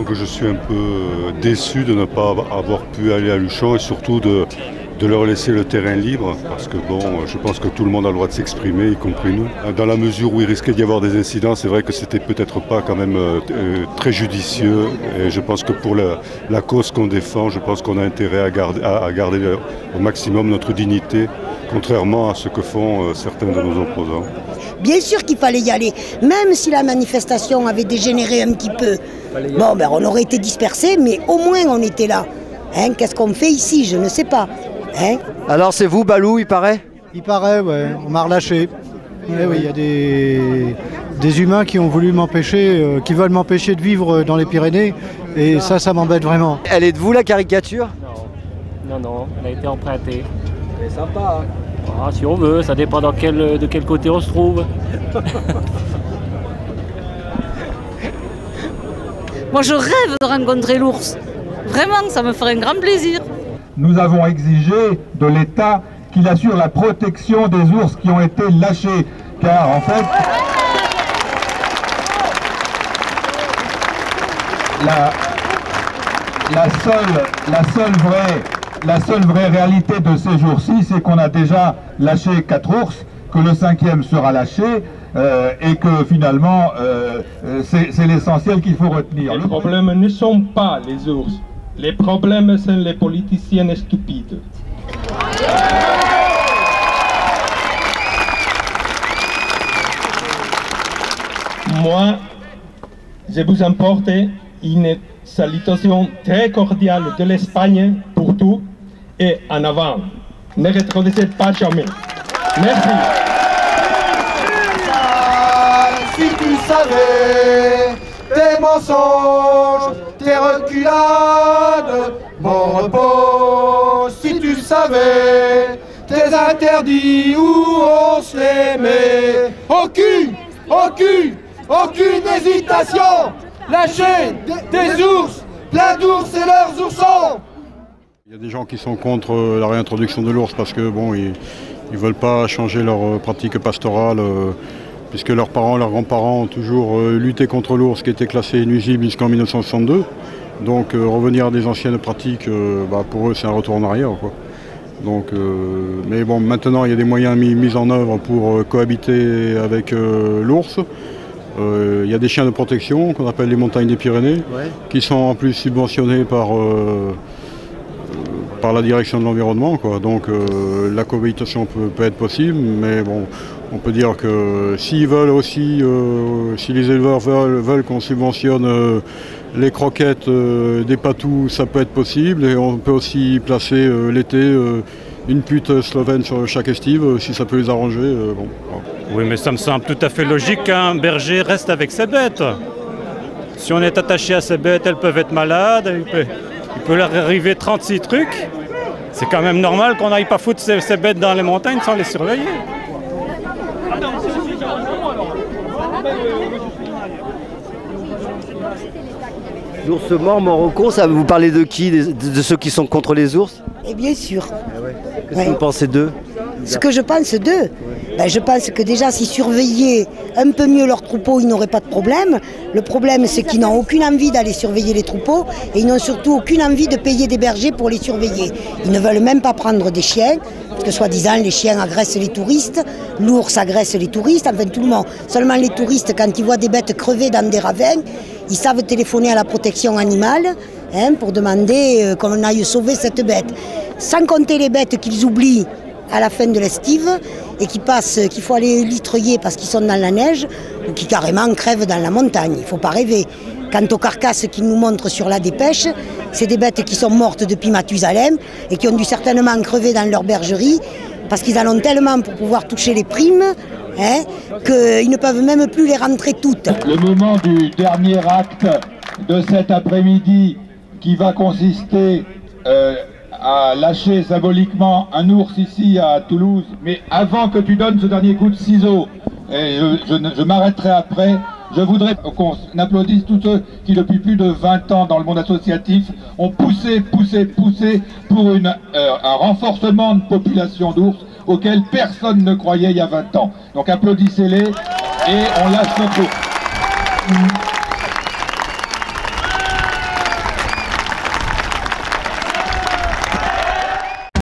Donc je suis un peu déçu de ne pas avoir pu aller à Luchon et surtout de leur laisser le terrain libre parce que bon, je pense que tout le monde a le droit de s'exprimer, y compris nous. Dans la mesure où il risquait d'y avoir des incidents, c'est vrai que c'était peut-être pas quand même très judicieux et je pense que pour la cause qu'on défend, je pense qu'on a intérêt à garder au maximum notre dignité, contrairement à ce que font certains de nos opposants. Bien sûr qu'il fallait y aller, même si la manifestation avait dégénéré un petit peu. Bon, ben, on aurait été dispersés, mais au moins on était là. Hein, qu'est-ce qu'on fait ici? Je ne sais pas. Hein? Alors c'est vous, Balou, il paraît? Il paraît, ouais, on m'a relâché. Oui, il y a des humains qui ont voulu m'empêcher, qui veulent m'empêcher de vivre dans les Pyrénées, et ça m'embête vraiment. Elle est de vous, la caricature? Non, elle a été empruntée. C'est sympa, hein? Ah, si on veut, ça dépend de quel côté on se trouve. Moi, je rêve de rencontrer l'ours. Vraiment, ça me ferait un grand plaisir. Nous avons exigé de l'État qu'il assure la protection des ours qui ont été lâchés. Car en fait, la seule vraie réalité de ces jours-ci, c'est qu'on a déjà lâché 4 ours, que le 5e sera lâché et que finalement c'est l'essentiel qu'il faut retenir. Les problèmes ne sont pas les ours. Les problèmes sont les politiciens stupides. Moi, je vous apporte une salutation très cordiale de l'Espagne pour tout et en avant. Ne rétrocédez pas jamais. Merci. Si tu savais tes mensonges, tes reculades, mon repos, si tu savais tes interdits où on s'aimait. Aucune hésitation, lâchez des ours, plein d'ours et leurs oursons. Il y a des gens qui sont contre la réintroduction de l'ours parce que bon, ils veulent pas changer leur pratique pastorale. Puisque leurs parents, leurs grands-parents ont toujours lutté contre l'ours qui était classé nuisible jusqu'en 1962. Donc revenir à des anciennes pratiques, pour eux c'est un retour en arrière, quoi. Donc, mais bon, maintenant il y a des moyens mis en œuvre pour cohabiter avec l'ours. Il y a des chiens de protection qu'on appelle les montagnes des Pyrénées, qui sont en plus subventionnés par la direction de l'environnement, quoi. Donc la cohabitation peut être possible, mais bon, on peut dire que s'ils veulent aussi, si les éleveurs veulent qu'on subventionne les croquettes des patous, ça peut être possible, et on peut aussi placer l'été une pute slovène sur chaque estive, si ça peut les arranger. Bon. Oui, mais ça me semble tout à fait logique qu'un berger reste avec ses bêtes. Si on est attaché à ces bêtes, elles peuvent être malades, il peut leur arriver 36 trucs. C'est quand même normal qu'on n'aille pas foutre ces bêtes dans les montagnes sans les surveiller. L'ours mort, Morocco, ça vous parlez de qui? De ceux qui sont contre les ours? Et bien sûr. Qu'est-ce que vous pensez d'eux? Ce que je pense d'eux, je pense que déjà s'ils surveillaient un peu mieux leurs troupeaux, ils n'auraient pas de problème. Le problème, c'est qu'ils n'ont aucune envie d'aller surveiller les troupeaux et ils n'ont surtout aucune envie de payer des bergers pour les surveiller. Ils ne veulent même pas prendre des chiens, parce que soi-disant les chiens agressent les touristes, l'ours agresse les touristes, enfin tout le monde. Seulement les touristes, quand ils voient des bêtes crever dans des ravins, ils savent téléphoner à la protection animale pour demander qu'on aille sauver cette bête. Sans compter les bêtes qu'ils oublient à la fin de l'estive et qu'il faut aller litreuiller parce qu'ils sont dans la neige ou qui carrément crèvent dans la montagne. Il ne faut pas rêver. Quant aux carcasses qu'ils nous montrent sur la dépêche, c'est des bêtes qui sont mortes depuis Mathusalem et qui ont dû certainement crever dans leur bergerie parce qu'ils en ont tellement pour pouvoir toucher les primes qu'ils ne peuvent même plus les rentrer toutes. Le moment du dernier acte de cet après-midi qui va consister à lâcher symboliquement un ours ici à Toulouse. Mais avant que tu donnes ce dernier coup de ciseau, et je m'arrêterai après, je voudrais qu'on applaudisse tous ceux qui depuis plus de 20 ans dans le monde associatif ont poussé pour un renforcement de population d'ours auquel personne ne croyait il y a 20 ans. Donc applaudissez-les et on lâche notre ours.